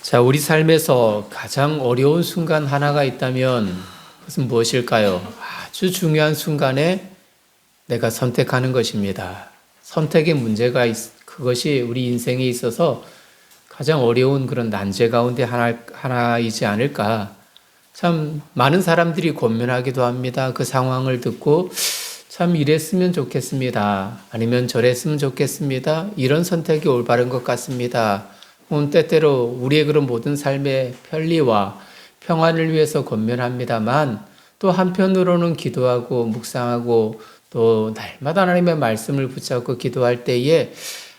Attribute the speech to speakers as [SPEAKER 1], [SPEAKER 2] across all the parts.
[SPEAKER 1] 자, 우리 삶에서 가장 어려운 순간 하나가 있다면 그것은 무엇일까요? 아주 중요한 순간에 내가 선택하는 것입니다. 선택의 문제가 그것이 우리 인생에 있어서 가장 어려운 그런 난제 가운데 하나이지 않을까. 참 많은 사람들이 고민하기도 합니다. 그 상황을 듣고 참 이랬으면 좋겠습니다. 아니면 저랬으면 좋겠습니다. 이런 선택이 올바른 것 같습니다. 때때로 우리의 그런 모든 삶의 편리와 평안을 위해서 권면합니다만 또 한편으로는 기도하고 묵상하고 또 날마다 하나님의 말씀을 붙잡고 기도할 때에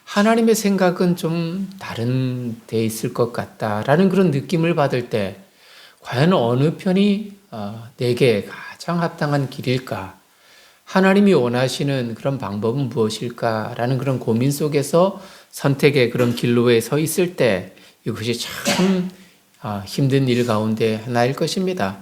[SPEAKER 1] 하나님의 생각은 좀 다른 데 있을 것 같다라는 그런 느낌을 받을 때 과연 어느 편이 내게 가장 합당한 길일까? 하나님이 원하시는 그런 방법은 무엇일까라는 그런 고민 속에서 선택의 그런 길로에 서 있을 때 이것이 참 힘든 일 가운데 하나일 것입니다.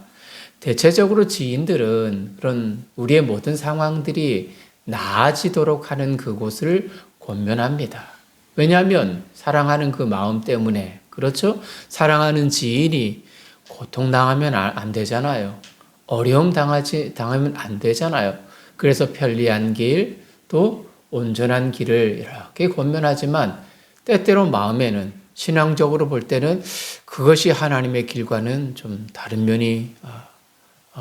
[SPEAKER 1] 대체적으로 지인들은 그런 우리의 모든 상황들이 나아지도록 하는 그곳을 권면합니다. 왜냐하면 사랑하는 그 마음 때문에, 그렇죠? 사랑하는 지인이 고통당하면 안 되잖아요. 어려움 당하면 안 되잖아요. 그래서 편리한 길, 또 온전한 길을 이렇게 권면하지만 때때로 마음에는 신앙적으로 볼 때는 그것이 하나님의 길과는 좀 다른 면이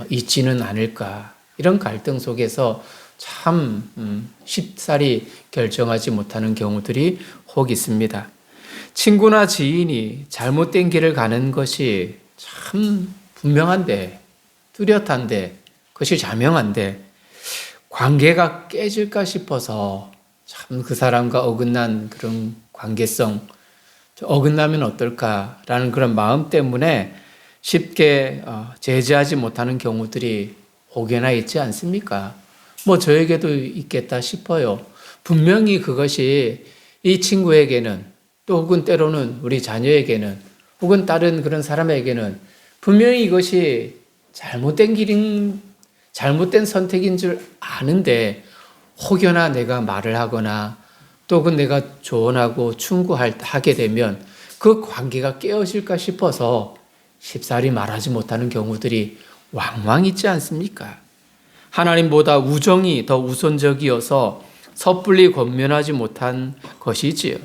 [SPEAKER 1] 있지는 않을까. 이런 갈등 속에서 참 쉽사리 결정하지 못하는 경우들이 혹 있습니다. 친구나 지인이 잘못된 길을 가는 것이 참 분명한데, 뚜렷한데, 그것이 자명한데 관계가 깨질까 싶어서 참 그 사람과 어긋난 그런 관계성, 어긋나면 어떨까라는 그런 마음 때문에 쉽게 제재하지 못하는 경우들이 혹여나 있지 않습니까? 저에게도 있겠다 싶어요. 분명히 그것이 이 친구에게는 또 혹은 때로는 우리 자녀에게는 혹은 다른 그런 사람에게는 분명히 이것이 잘못된 선택인 줄 아는데 혹여나 내가 말을 하거나 또 그 내가 조언하고 충고하게 되면 그 관계가 깨어질까 싶어서 쉽사리 말하지 못하는 경우들이 왕왕 있지 않습니까? 하나님보다 우정이 더 우선적이어서 섣불리 권면하지 못한 것이지요.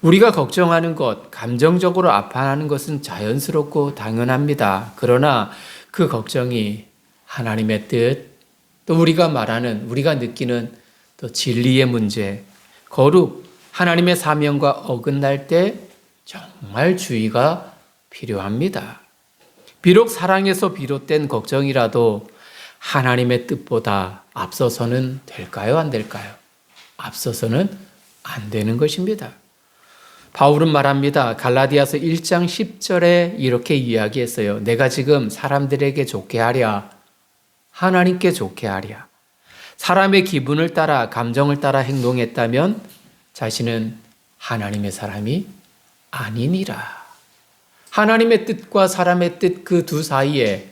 [SPEAKER 1] 우리가 걱정하는 것, 감정적으로 아파하는 것은 자연스럽고 당연합니다. 그러나 그 걱정이 하나님의 뜻, 또 우리가 느끼는 또 진리의 문제, 거룩, 하나님의 사명과 어긋날 때 정말 주의가 필요합니다. 비록 사랑에서 비롯된 걱정이라도 하나님의 뜻보다 앞서서는 될까요? 안 될까요? 앞서서는 안 되는 것입니다. 바울은 말합니다. 갈라디아서 1장 10절에 이렇게 이야기했어요. 내가 지금 사람들에게 좋게 하랴, 하나님께 좋게 하랴. 사람의 기분을 따라 감정을 따라 행동했다면 자신은 하나님의 사람이 아니니라. 하나님의 뜻과 사람의 뜻 그 두 사이에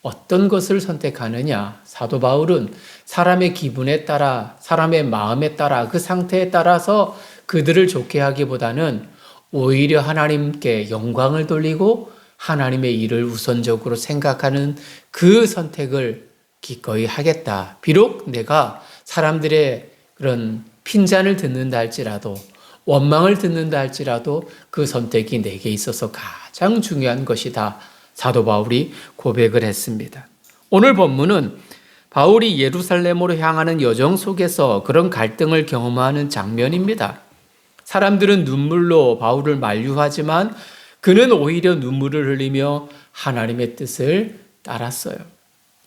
[SPEAKER 1] 어떤 것을 선택하느냐? 사도 바울은 사람의 기분에 따라, 사람의 마음에 따라, 그 상태에 따라서 그들을 좋게 하기보다는 오히려 하나님께 영광을 돌리고 하나님의 일을 우선적으로 생각하는 그 선택을 기꺼이 하겠다. 비록 내가 사람들의 그런 핀잔을 듣는다 할지라도, 원망을 듣는다 할지라도 그 선택이 내게 있어서 가장 중요한 것이다. 사도 바울이 고백을 했습니다. 오늘 본문은 바울이 예루살렘으로 향하는 여정 속에서 그런 갈등을 경험하는 장면입니다. 사람들은 눈물로 바울을 만류하지만 그는 오히려 눈물을 흘리며 하나님의 뜻을 따랐어요.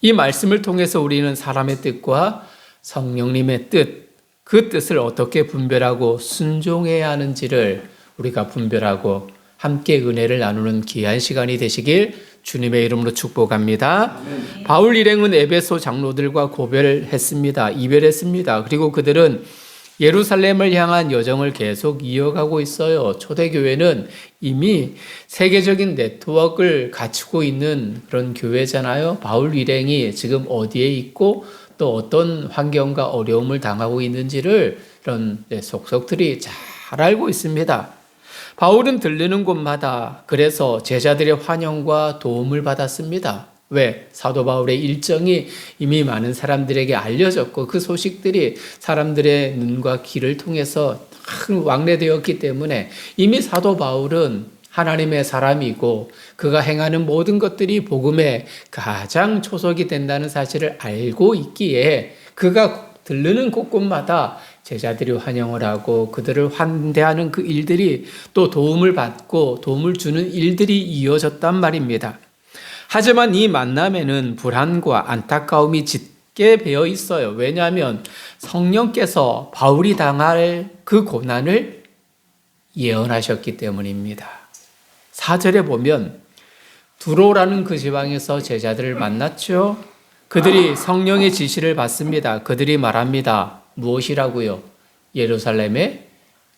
[SPEAKER 1] 이 말씀을 통해서 우리는 사람의 뜻과 성령님의 뜻, 그 뜻을 어떻게 분별하고 순종해야 하는지를 우리가 분별하고 함께 은혜를 나누는 귀한 시간이 되시길 주님의 이름으로 축복합니다. 바울 일행은 에베소 장로들과 고별했습니다. 이별했습니다. 그리고 그들은 예루살렘을 향한 여정을 계속 이어가고 있어요. 초대교회는 이미 세계적인 네트워크를 갖추고 있는 그런 교회잖아요. 바울 일행이 지금 어디에 있고 또 어떤 환경과 어려움을 당하고 있는지를 이런 속속들이 잘 알고 있습니다. 바울은 들르는 곳마다 그래서 제자들의 환영과 도움을 받았습니다. 왜? 사도 바울의 일정이 이미 많은 사람들에게 알려졌고 그 소식들이 사람들의 눈과 귀를 통해서 왕래되었기 때문에 이미 사도 바울은 하나님의 사람이고 그가 행하는 모든 것들이 복음의 가장 초석이 된다는 사실을 알고 있기에 그가 들르는 곳곳마다 제자들이 환영을 하고 그들을 환대하는 그 일들이 또 도움을 받고 도움을 주는 일들이 이어졌단 말입니다. 하지만 이 만남에는 불안과 안타까움이 짙게 배어 있어요. 왜냐하면 성령께서 바울이 당할 그 고난을 예언하셨기 때문입니다. 4절에 보면 두로라는 그 지방에서 제자들을 만났죠. 그들이 성령의 지시를 받습니다. 그들이 말합니다. 무엇이라고요? 예루살렘에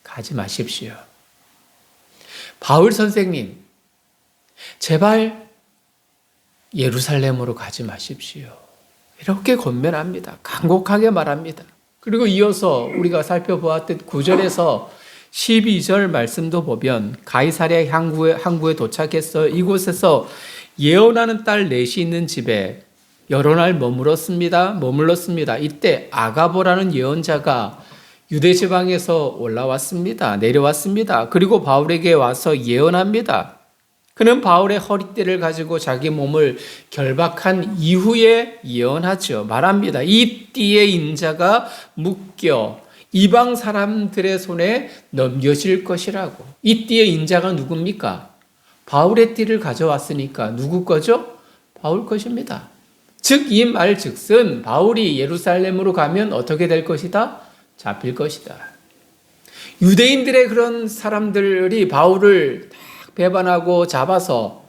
[SPEAKER 1] 가지 마십시오. 바울 선생님, 제발 예루살렘으로 가지 마십시오. 이렇게 권면합니다. 간곡하게 말합니다. 그리고 이어서 우리가 살펴보았던 9절에서 12절 말씀도 보면 가이사랴 항구에 도착해서 이곳에서 예언하는 딸 넷이 있는 집에 여러 날 머물렀습니다. 이때 아가보라는 예언자가 유대 지방에서 내려왔습니다. 그리고 바울에게 와서 예언합니다. 그는 바울의 허리띠를 가지고 자기 몸을 결박한 이후에 예언하죠. 말합니다. 이 띠의 인자가 묶여 이방 사람들의 손에 넘겨질 것이라고. 이 띠의 인자가 누굽니까? 바울의 띠를 가져왔으니까 누구 거죠? 바울 것입니다. 즉 이 말 즉슨 바울이 예루살렘으로 가면 어떻게 될 것이다? 잡힐 것이다. 유대인들의 그런 사람들이 바울을 딱 배반하고 잡아서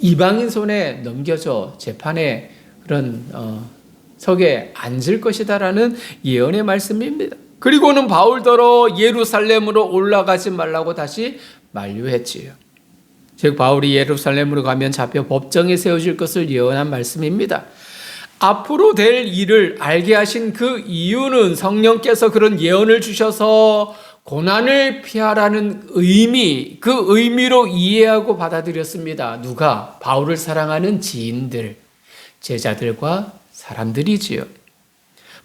[SPEAKER 1] 이방인 손에 넘겨져 재판에 그런 석에 앉을 것이다라는 예언의 말씀입니다. 그리고는 바울더러 예루살렘으로 올라가지 말라고 다시 만류했지요. 즉 바울이 예루살렘으로 가면 잡혀 법정에 세워질 것을 예언한 말씀입니다. 앞으로 될 일을 알게 하신 그 이유는 성령께서 그런 예언을 주셔서 고난을 피하라는 의미, 그 의미로 이해하고 받아들였습니다. 누가? 바울을 사랑하는 지인들, 제자들과 사람들이지요.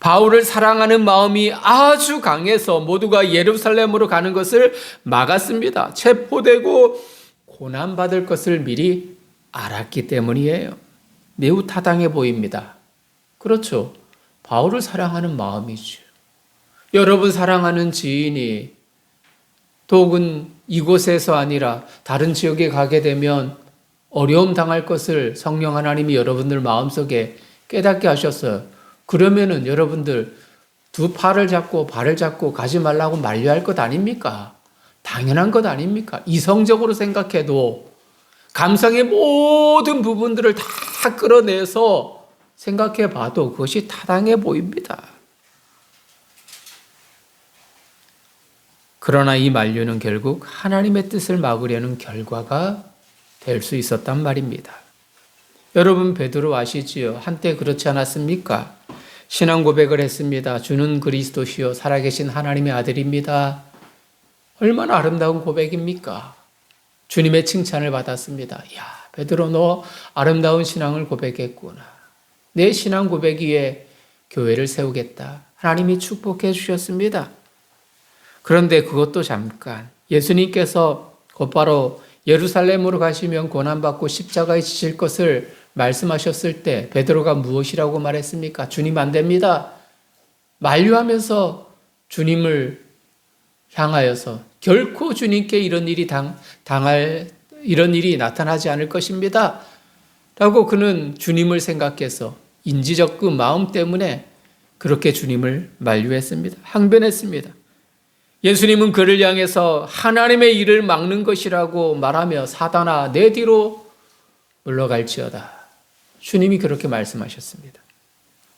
[SPEAKER 1] 바울을 사랑하는 마음이 아주 강해서 모두가 예루살렘으로 가는 것을 막았습니다. 체포되고 고난받을 것을 미리 알았기 때문이에요. 매우 타당해 보입니다. 그렇죠. 바울을 사랑하는 마음이죠. 여러분 사랑하는 지인이 혹은 이곳에서 아니라 다른 지역에 가게 되면 어려움 당할 것을 성령 하나님이 여러분들 마음속에 깨닫게 하셨어요. 그러면은 여러분들 두 팔을 잡고 발을 잡고 가지 말라고 만류할 것 아닙니까? 당연한 것 아닙니까? 이성적으로 생각해도 감성의 모든 부분들을 다 끌어내서 생각해 봐도 그것이 타당해 보입니다. 그러나 이 만류는 결국 하나님의 뜻을 막으려는 결과가 될 수 있었단 말입니다. 여러분 베드로 아시지요? 한때 그렇지 않았습니까? 신앙 고백을 했습니다. 주는 그리스도시요 살아계신 하나님의 아들입니다. 얼마나 아름다운 고백입니까? 주님의 칭찬을 받았습니다. 야, 베드로 너 아름다운 신앙을 고백했구나. 내 신앙 고백 위에 교회를 세우겠다. 하나님이 축복해 주셨습니다. 그런데 그것도 잠깐. 예수님께서 곧바로 예루살렘으로 가시면 고난받고 십자가에 지실 것을 말씀하셨을 때 베드로가 무엇이라고 말했습니까? 주님 안 됩니다. 만류하면서 주님을 향하여서 결코 주님께 이런 일이 이런 일이 나타나지 않을 것입니다. 라고 그는 주님을 생각해서 인지적 그 마음 때문에 그렇게 주님을 만류했습니다. 항변했습니다. 예수님은 그를 향해서 하나님의 일을 막는 것이라고 말하며 사단아 내 뒤로 물러갈지어다. 주님이 그렇게 말씀하셨습니다.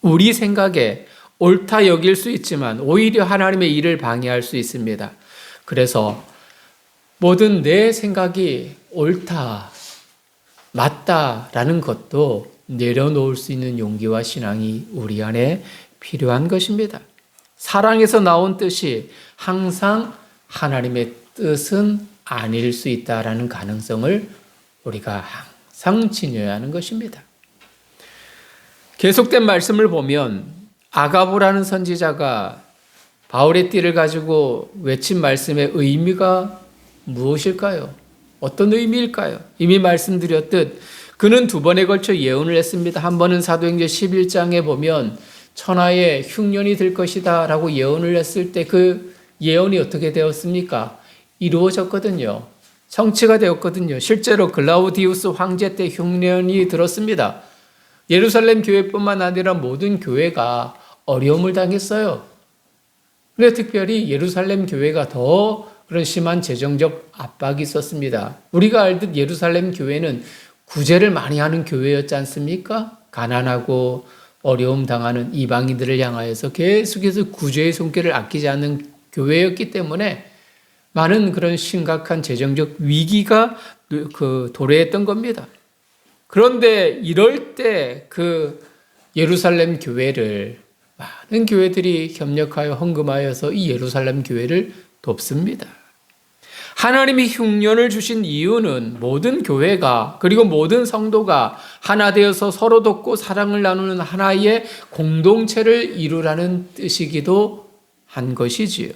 [SPEAKER 1] 우리 생각에 옳다 여길 수 있지만 오히려 하나님의 일을 방해할 수 있습니다. 그래서 모든 내 생각이 옳다, 맞다라는 것도 내려놓을 수 있는 용기와 신앙이 우리 안에 필요한 것입니다. 사랑에서 나온 뜻이 항상 하나님의 뜻은 아닐 수 있다라는 가능성을 우리가 항상 지녀야 하는 것입니다. 계속된 말씀을 보면 아가보라는 선지자가 바울의 띠를 가지고 외친 말씀의 의미가 무엇일까요? 어떤 의미일까요? 이미 말씀드렸듯 그는 두 번에 걸쳐 예언을 했습니다. 한 번은 사도행전 11장에 보면 천하의 흉년이 될 것이다 라고 예언을 했을 때 그 예언이 어떻게 되었습니까? 이루어졌거든요. 성취가 되었거든요. 실제로 글라우디우스 황제 때 흉년이 들었습니다. 예루살렘 교회뿐만 아니라 모든 교회가 어려움을 당했어요. 그런데 특별히 예루살렘 교회가 더 그런 심한 재정적 압박이 있었습니다. 우리가 알듯 예루살렘 교회는 구제를 많이 하는 교회였지 않습니까? 가난하고 어려움 당하는 이방인들을 향하여서 계속해서 구제의 손길을 아끼지 않는 교회였기 때문에 많은 그런 심각한 재정적 위기가 도래했던 겁니다. 그런데 이럴 때 그 예루살렘 교회를 많은 교회들이 협력하여 헌금하여서 이 예루살렘 교회를 돕습니다. 하나님이 흉년을 주신 이유는 모든 교회가 그리고 모든 성도가 하나 되어서 서로 돕고 사랑을 나누는 하나의 공동체를 이루라는 뜻이기도 한 것이지요.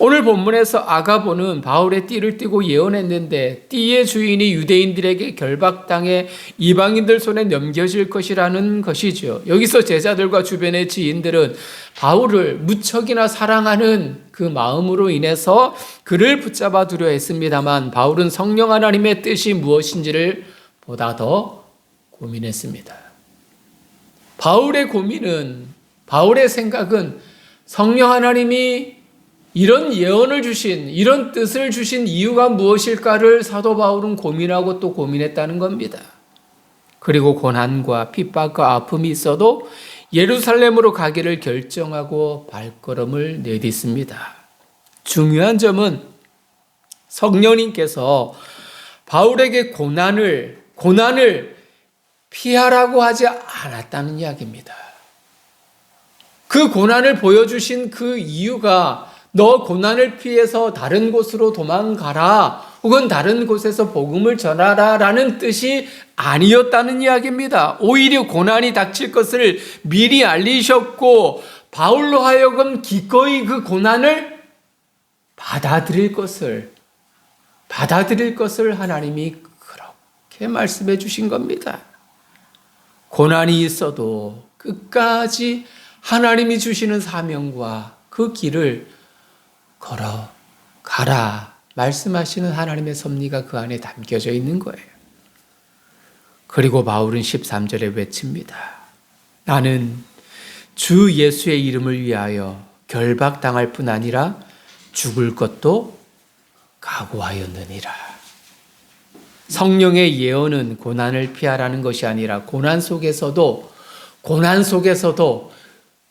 [SPEAKER 1] 오늘 본문에서 아가보는 바울의 띠를 띠고 예언했는데 띠의 주인이 유대인들에게 결박당해 이방인들 손에 넘겨질 것이라는 것이죠. 여기서 제자들과 주변의 지인들은 바울을 무척이나 사랑하는 그 마음으로 인해서 그를 붙잡아 두려 했습니다만 바울은 성령 하나님의 뜻이 무엇인지를 보다 더 고민했습니다. 바울의 고민은, 바울의 생각은 성령 하나님이 이런 예언을 주신, 이런 뜻을 주신 이유가 무엇일까를 사도 바울은 고민하고 또 고민했다는 겁니다. 그리고 고난과 핍박과 아픔이 있어도 예루살렘으로 가기를 결정하고 발걸음을 내딛습니다. 중요한 점은 성령님께서 바울에게 고난을 피하라고 하지 않았다는 이야기입니다. 그 고난을 보여주신 그 이유가 너 고난을 피해서 다른 곳으로 도망가라 혹은 다른 곳에서 복음을 전하라 라는 뜻이 아니었다는 이야기입니다. 오히려 고난이 닥칠 것을 미리 알리셨고 바울로 하여금 기꺼이 그 고난을 받아들일 것을 하나님이 그렇게 말씀해 주신 겁니다. 고난이 있어도 끝까지 하나님이 주시는 사명과 그 길을 걸어가라 말씀하시는 하나님의 섭리가 그 안에 담겨져 있는 거예요. 그리고 바울은 13절에 외칩니다. 나는 주 예수의 이름을 위하여 결박당할 뿐 아니라 죽을 것도 각오하였느니라. 성령의 예언은 고난을 피하라는 것이 아니라 고난 속에서도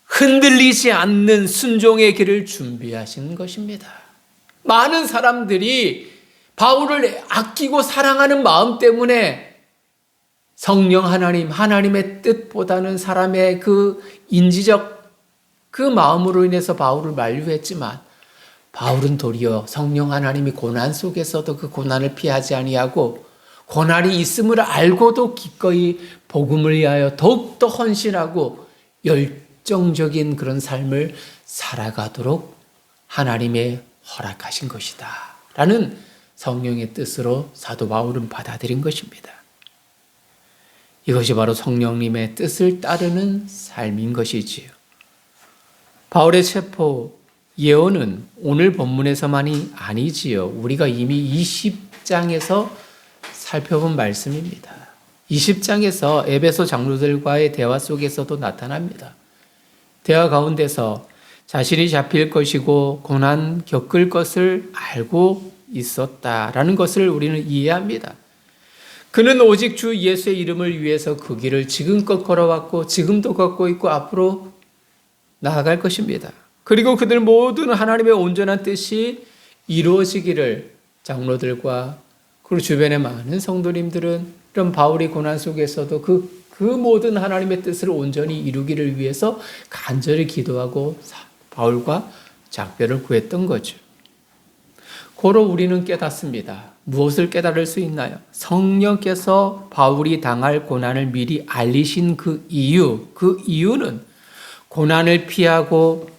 [SPEAKER 1] 흔들리지 않는 순종의 길을 준비하시는 것입니다. 많은 사람들이 바울을 아끼고 사랑하는 마음 때문에 성령 하나님의 뜻보다는 사람의 그 인지적 그 마음으로 인해서 바울을 만류했지만 바울은 도리어 성령 하나님이 고난 속에서도 그 고난을 피하지 아니하고 고난이 있음을 알고도 기꺼이 복음을 위하여 더욱더 헌신하고 열정적인 그런 삶을 살아가도록 하나님의 허락하신 것이다 라는 성령의 뜻으로 사도 바울은 받아들인 것입니다. 이것이 바로 성령님의 뜻을 따르는 삶인 것이지요. 바울의 체포 예언은 오늘 본문에서만이 아니지요. 우리가 이미 20장에서 살펴본 말씀입니다. 20장에서 에베소 장로들과의 대화 속에서도 나타납니다. 대화 가운데서 자신이 잡힐 것이고 고난 겪을 것을 알고 있었다라는 것을 우리는 이해합니다. 그는 오직 주 예수의 이름을 위해서 그 길을 지금껏 걸어왔고 지금도 걷고 있고 앞으로 나아갈 것입니다. 그리고 그들 모두는 하나님의 온전한 뜻이 이루어지기를 장로들과 그리고 주변의 많은 성도님들은 이런 바울이 고난 속에서도 그 모든 하나님의 뜻을 온전히 이루기를 위해서 간절히 기도하고 바울과 작별을 구했던 거죠. 고로 우리는 깨닫습니다. 무엇을 깨달을 수 있나요? 성령께서 바울이 당할 고난을 미리 알리신 그 이유는 고난을 피하고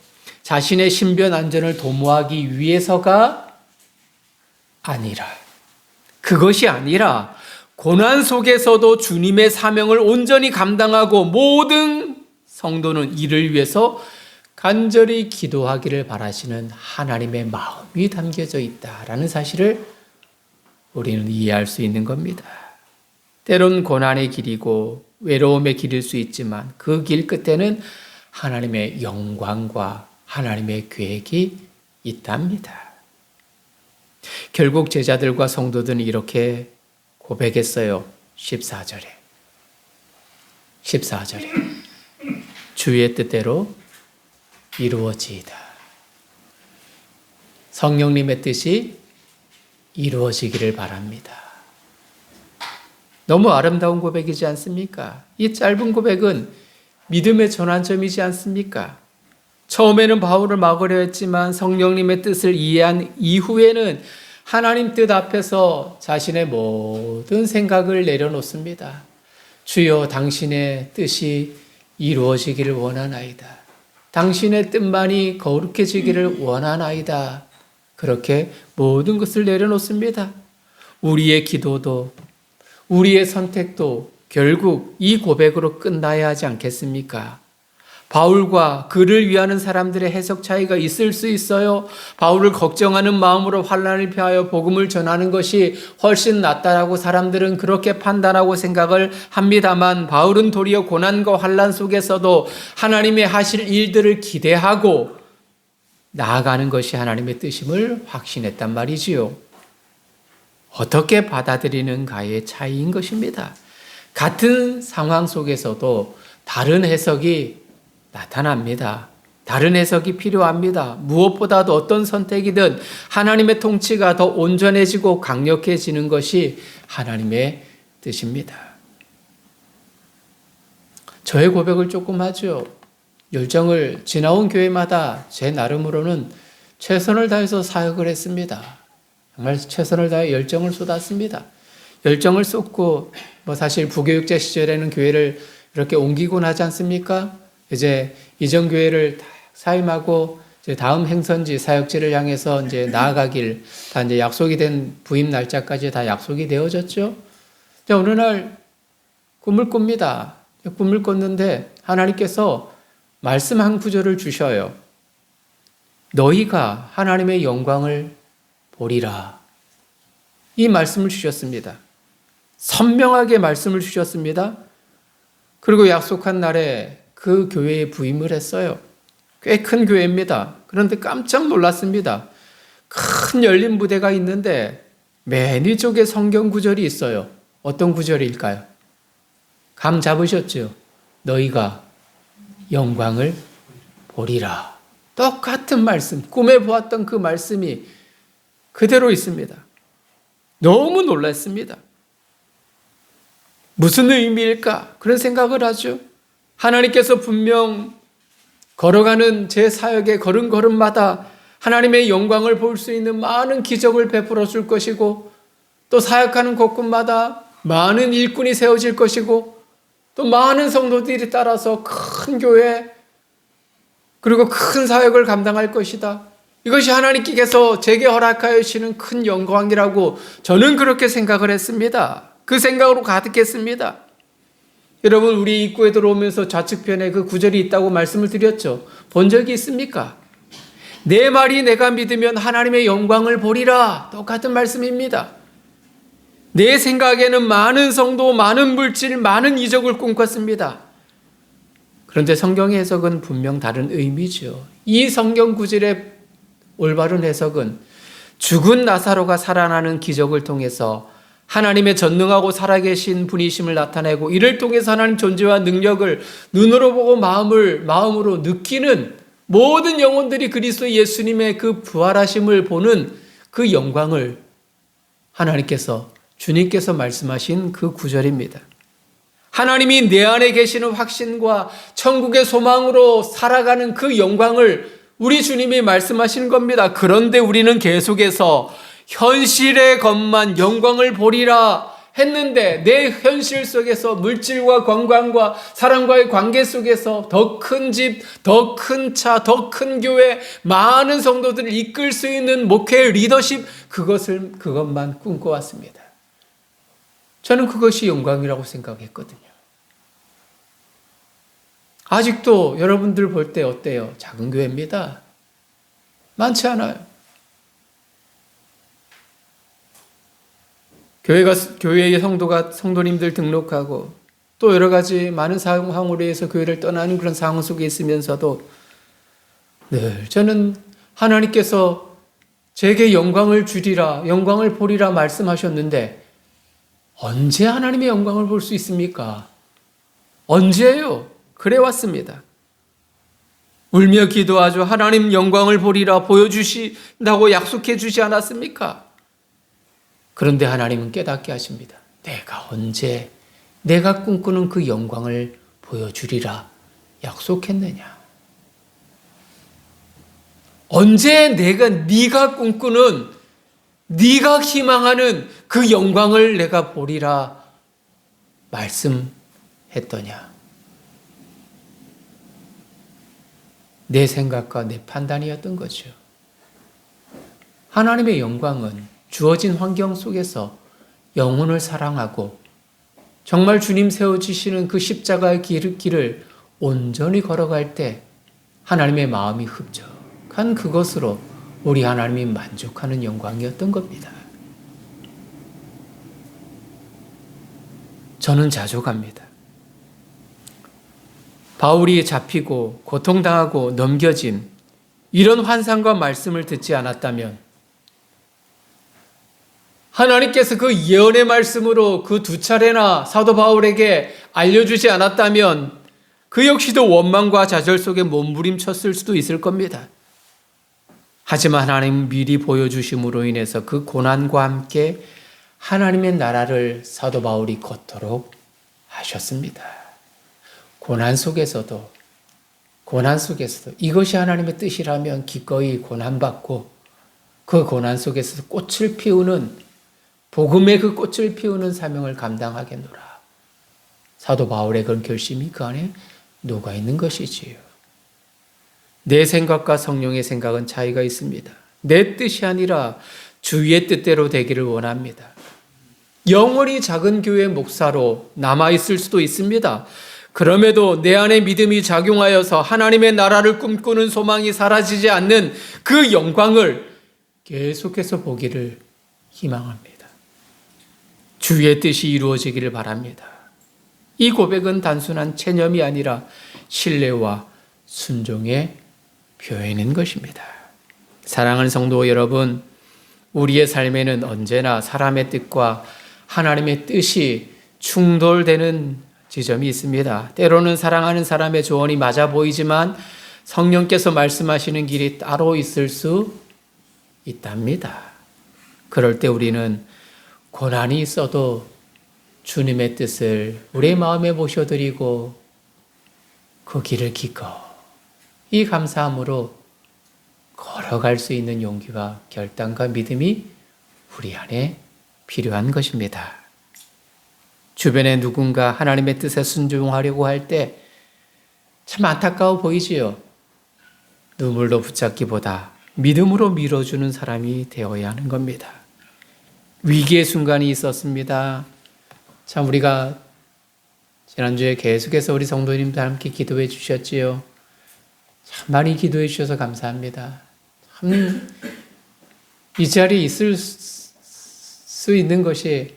[SPEAKER 1] 자신의 신변 안전을 도모하기 위해서가 아니라, 그것이 아니라 고난 속에서도 주님의 사명을 온전히 감당하고 모든 성도는 이를 위해서 간절히 기도하기를 바라시는 하나님의 마음이 담겨져 있다라는 사실을 우리는 이해할 수 있는 겁니다. 때론 고난의 길이고 외로움의 길일 수 있지만 그 길 끝에는 하나님의 영광과 하나님의 계획이 있답니다. 결국 제자들과 성도들은 이렇게 고백했어요. 14절에 주의 뜻대로 이루어지이다. 성령님의 뜻이 이루어지기를 바랍니다. 너무 아름다운 고백이지 않습니까? 이 짧은 고백은 믿음의 전환점이지 않습니까? 처음에는 바울을 막으려 했지만 성령님의 뜻을 이해한 이후에는 하나님 뜻 앞에서 자신의 모든 생각을 내려놓습니다. 주여, 당신의 뜻이 이루어지기를 원하나이다. 당신의 뜻만이 거룩해지기를 원하나이다. 그렇게 모든 것을 내려놓습니다. 우리의 기도도, 우리의 선택도 결국 이 고백으로 끝나야 하지 않겠습니까? 바울과 그를 위하는 사람들의 해석 차이가 있을 수 있어요. 바울을 걱정하는 마음으로 환난을 피하여 복음을 전하는 것이 훨씬 낫다라고 사람들은 그렇게 판단하고 생각을 합니다만, 바울은 도리어 고난과 환난 속에서도 하나님의 하실 일들을 기대하고 나아가는 것이 하나님의 뜻임을 확신했단 말이지요. 어떻게 받아들이는가의 차이인 것입니다. 같은 상황 속에서도 다른 해석이 나타납니다. 다른 해석이 필요합니다. 무엇보다도 어떤 선택이든 하나님의 통치가 더 온전해지고 강력해지는 것이 하나님의 뜻입니다. 저의 고백을 조금 하죠. 열정을 지나온 교회마다 제 나름으로는 최선을 다해서 사역을 했습니다. 정말 최선을 다해 열정을 쏟았습니다. 열정을 쏟고 사실 부교육자 시절에는 교회를 이렇게 옮기곤 하지 않습니까? 이제 이전 교회를 사임하고 이제 다음 행선지 사역지를 향해서 이제 나아가길 다 이제 약속이 된 부임 날짜까지 다 약속이 되어졌죠. 어느 날 꿈을 꿉니다. 꿈을 꿨는데 하나님께서 말씀 한 구절을 주셔요. 너희가 하나님의 영광을 보리라. 이 말씀을 주셨습니다. 선명하게 말씀을 주셨습니다. 그리고 약속한 날에 그 교회에 부임을 했어요. 꽤 큰 교회입니다. 그런데 깜짝 놀랐습니다. 큰 열린 무대가 있는데 맨 위쪽에 성경 구절이 있어요. 어떤 구절일까요? 감 잡으셨죠? 너희가 영광을 보리라. 똑같은 말씀, 꿈에 보았던 그 말씀이 그대로 있습니다. 너무 놀랐습니다. 무슨 의미일까? 그런 생각을 하죠. 하나님께서 분명 걸어가는 제 사역의 걸음걸음마다 하나님의 영광을 볼 수 있는 많은 기적을 베풀어 줄 것이고, 또 사역하는 곳곳마다 많은 일꾼이 세워질 것이고, 또 많은 성도들이 따라서 큰 교회 그리고 큰 사역을 감당할 것이다. 이것이 하나님께서 제게 허락하여 주시는 큰 영광이라고 저는 그렇게 생각을 했습니다. 그 생각으로 가득했습니다. 여러분, 우리 입구에 들어오면서 좌측편에 그 구절이 있다고 말씀을 드렸죠. 본 적이 있습니까? 내 말이 내가 믿으면 하나님의 영광을 보리라. 똑같은 말씀입니다. 내 생각에는 많은 성도, 많은 물질, 많은 이적을 꿈꿨습니다. 그런데 성경의 해석은 분명 다른 의미죠. 이 성경 구절의 올바른 해석은 죽은 나사로가 살아나는 기적을 통해서 하나님의 전능하고 살아계신 분이심을 나타내고, 이를 통해서 하나님 존재와 능력을 눈으로 보고 마음으로 느끼는 모든 영혼들이 그리스도 예수님의 그 부활하심을 보는 그 영광을 하나님께서, 주님께서 말씀하신 그 구절입니다. 하나님이 내 안에 계시는 확신과 천국의 소망으로 살아가는 그 영광을 우리 주님이 말씀하시는 겁니다. 그런데 우리는 계속해서 현실의 것만 영광을 보리라 했는데 내 현실 속에서 물질과 건강과 사람과의 관계 속에서 더 큰 집, 더 큰 차, 더 큰 교회, 많은 성도들을 이끌 수 있는 목회의 리더십, 그것만 꿈꿔왔습니다. 저는 그것이 영광이라고 생각했거든요. 아직도 여러분들 볼 때 어때요? 작은 교회입니다. 많지 않아요. 교회의 성도님들 등록하고 또 여러 가지 많은 상황으로 해서 교회를 떠나는 그런 상황 속에 있으면서도 늘 저는 하나님께서 제게 영광을 주리라, 영광을 보리라 말씀하셨는데 언제 하나님의 영광을 볼 수 있습니까? 언제예요? 그래 왔습니다. 울며 기도하죠. 하나님 영광을 보리라 보여주신다고 약속해 주지 않았습니까? 그런데 하나님은 깨닫게 하십니다. 내가 언제 내가 꿈꾸는 그 영광을 보여주리라 약속했느냐? 언제 네가 꿈꾸는 네가 희망하는 그 영광을 내가 보리라 말씀했더냐? 내 생각과 내 판단이었던 거죠. 하나님의 영광은 주어진 환경 속에서 영혼을 사랑하고 정말 주님 세워주시는 그 십자가의 길을 온전히 걸어갈 때 하나님의 마음이 흡족한 그것으로 우리 하나님이 만족하는 영광이었던 겁니다. 저는 자족합니다. 바울이 잡히고 고통당하고 넘겨진 이런 환상과 말씀을 듣지 않았다면 하나님께서 그 예언의 말씀으로 그 두 차례나 사도 바울에게 알려주지 않았다면 그 역시도 원망과 좌절 속에 몸부림쳤을 수도 있을 겁니다. 하지만 하나님은 미리 보여주심으로 인해서 그 고난과 함께 하나님의 나라를 사도 바울이 걷도록 하셨습니다. 고난 속에서도 이것이 하나님의 뜻이라면 기꺼이 고난받고 그 고난 속에서 꽃을 피우는 복음의 그 꽃을 피우는 사명을 감당하겠노라. 사도 바울의 그런 결심이 그 안에 녹아있는 것이지요. 내 생각과 성령의 생각은 차이가 있습니다. 내 뜻이 아니라 주의 뜻대로 되기를 원합니다. 영원히 작은 교회 목사로 남아있을 수도 있습니다. 그럼에도 내 안에 믿음이 작용하여서 하나님의 나라를 꿈꾸는 소망이 사라지지 않는 그 영광을 계속해서 보기를 희망합니다. 주의 뜻이 이루어지기를 바랍니다. 이 고백은 단순한 체념이 아니라 신뢰와 순종의 표현인 것입니다. 사랑하는 성도 여러분, 우리의 삶에는 언제나 사람의 뜻과 하나님의 뜻이 충돌되는 지점이 있습니다. 때로는 사랑하는 사람의 조언이 맞아 보이지만 성령께서 말씀하시는 길이 따로 있을 수 있답니다. 그럴 때 우리는 고난이 있어도 주님의 뜻을 우리의 마음에 모셔드리고 그 길을 기꺼이 감사함으로 걸어갈 수 있는 용기와 결단과 믿음이 우리 안에 필요한 것입니다. 주변에 누군가 하나님의 뜻에 순종하려고 할 때 참 안타까워 보이지요. 눈물로 붙잡기보다 믿음으로 밀어주는 사람이 되어야 하는 겁니다. 위기의 순간이 있었습니다. 참 우리가 지난주에 계속해서 우리 성도님들 함께 기도해 주셨지요. 참 많이 기도해 주셔서 감사합니다. 참 이 자리에 있을 수 있는 것이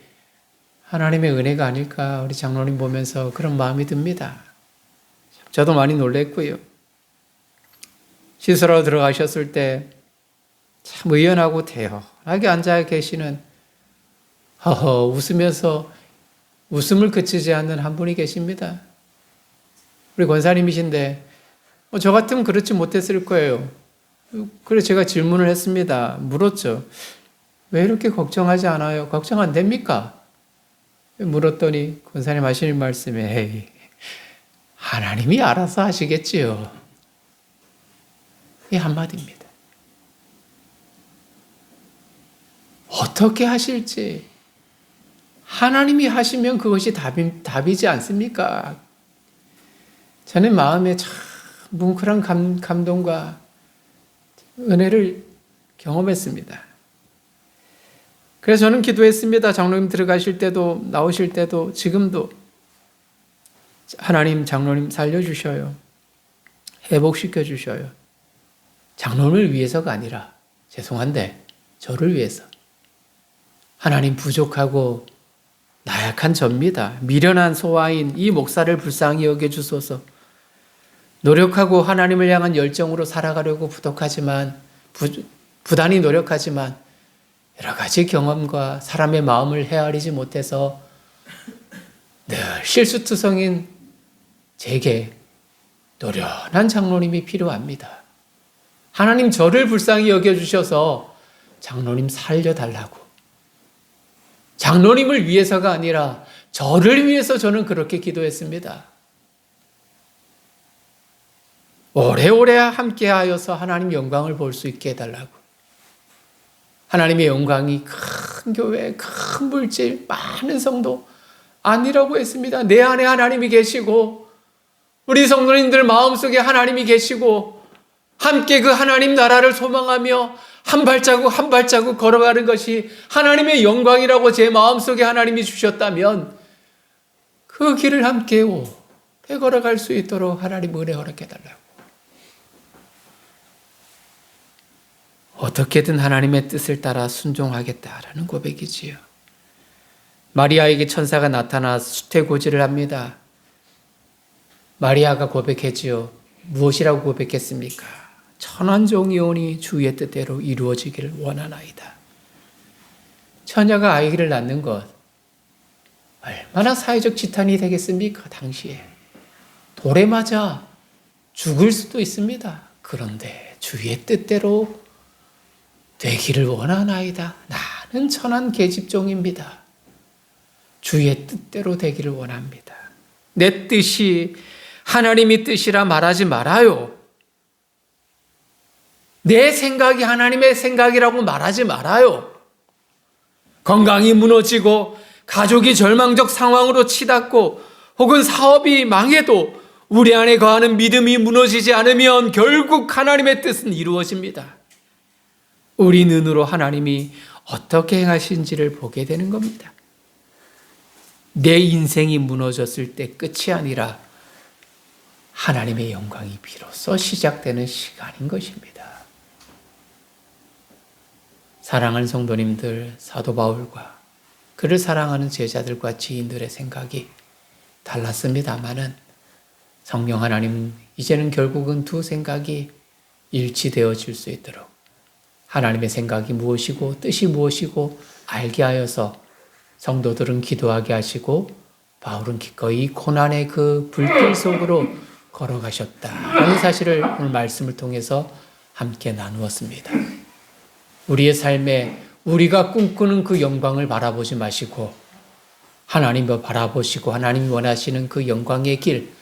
[SPEAKER 1] 하나님의 은혜가 아닐까 우리 장로님 보면서 그런 마음이 듭니다. 저도 많이 놀랬고요. 시설하러 들어가셨을 때 참 의연하고 대연하게 앉아 계시는 웃으면서 웃음을 그치지 않는 한 분이 계십니다. 우리 권사님이신데 저 같으면 그렇지 못했을 거예요. 그래서 제가 질문을 했습니다. 물었죠. 왜 이렇게 걱정하지 않아요? 걱정 안 됩니까? 물었더니 권사님 하시는 말씀에 에이, 하나님이 알아서 하시겠지요. 이 한마디입니다. 어떻게 하실지 하나님이 하시면 그것이 답이지 않습니까? 저는 마음에 참 뭉클한 감동과 은혜를 경험했습니다. 그래서 저는 기도했습니다. 장로님 들어가실 때도 나오실 때도 지금도 하나님 장로님 살려주셔요. 회복시켜 주셔요. 장로님을 위해서가 아니라 죄송한데 저를 위해서. 하나님 부족하고 나약한 저입니다. 미련한 소아인 이 목사를 불쌍히 여겨주소서. 노력하고 하나님을 향한 열정으로 살아가려고 부단히 노력하지만 여러 가지 경험과 사람의 마음을 헤아리지 못해서 늘 실수투성인 제게 노련한 장로님이 필요합니다. 하나님 저를 불쌍히 여겨주셔서 장로님 살려달라고. 장로님을 위해서가 아니라 저를 위해서 저는 그렇게 기도했습니다. 오래오래 함께하여서 하나님 영광을 볼 수 있게 해달라고. 하나님의 영광이 큰 교회, 큰 물질, 많은 성도 아니라고 했습니다. 내 안에 하나님이 계시고 우리 성도님들 마음속에 하나님이 계시고 함께 그 하나님 나라를 소망하며 한 발자국 한 발자국 걸어가는 것이 하나님의 영광이라고 제 마음속에 하나님이 주셨다면 그 길을 함께 오래 걸어갈 수 있도록 하나님 은혜 허락해달라고. 어떻게든 하나님의 뜻을 따라 순종하겠다라는 고백이지요. 마리아에게 천사가 나타나 수태고지를 합니다. 마리아가 고백했지요. 무엇이라고 고백했습니까? 천한종이 오니 주의 뜻대로 이루어지기를 원하나이다. 처녀가 아이를 낳는 것 얼마나 사회적 지탄이 되겠습니까? 당시에 돌에 맞아 죽을 수도 있습니다. 그런데 주의 뜻대로 되기를 원하나이다. 나는 천한 계집종입니다. 주의 뜻대로 되기를 원합니다. 내 뜻이 하나님의 뜻이라 말하지 말아요. 내 생각이 하나님의 생각이라고 말하지 말아요. 건강이 무너지고 가족이 절망적 상황으로 치닫고 혹은 사업이 망해도 우리 안에 거하는 믿음이 무너지지 않으면 결국 하나님의 뜻은 이루어집니다. 우리 눈으로 하나님이 어떻게 행하신지를 보게 되는 겁니다. 내 인생이 무너졌을 때 끝이 아니라 하나님의 영광이 비로소 시작되는 시간인 것입니다. 사랑하는 성도님들, 사도 바울과 그를 사랑하는 제자들과 지인들의 생각이 달랐습니다마는 성령 하나님은 이제는 결국은 두 생각이 일치되어질 수 있도록 하나님의 생각이 무엇이고 뜻이 무엇이고 알게 하여서 성도들은 기도하게 하시고 바울은 기꺼이 고난의 그 불길 속으로 걸어가셨다라는 사실을 오늘 말씀을 통해서 함께 나누었습니다. 우리의 삶에 우리가 꿈꾸는 그 영광을 바라보지 마시고 하나님을 바라보시고 하나님이 원하시는 그 영광의 길,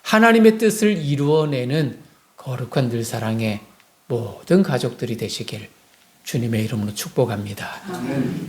[SPEAKER 1] 하나님의 뜻을 이루어내는 거룩한 늘 사랑의 모든 가족들이 되시길 주님의 이름으로 축복합니다. 하나님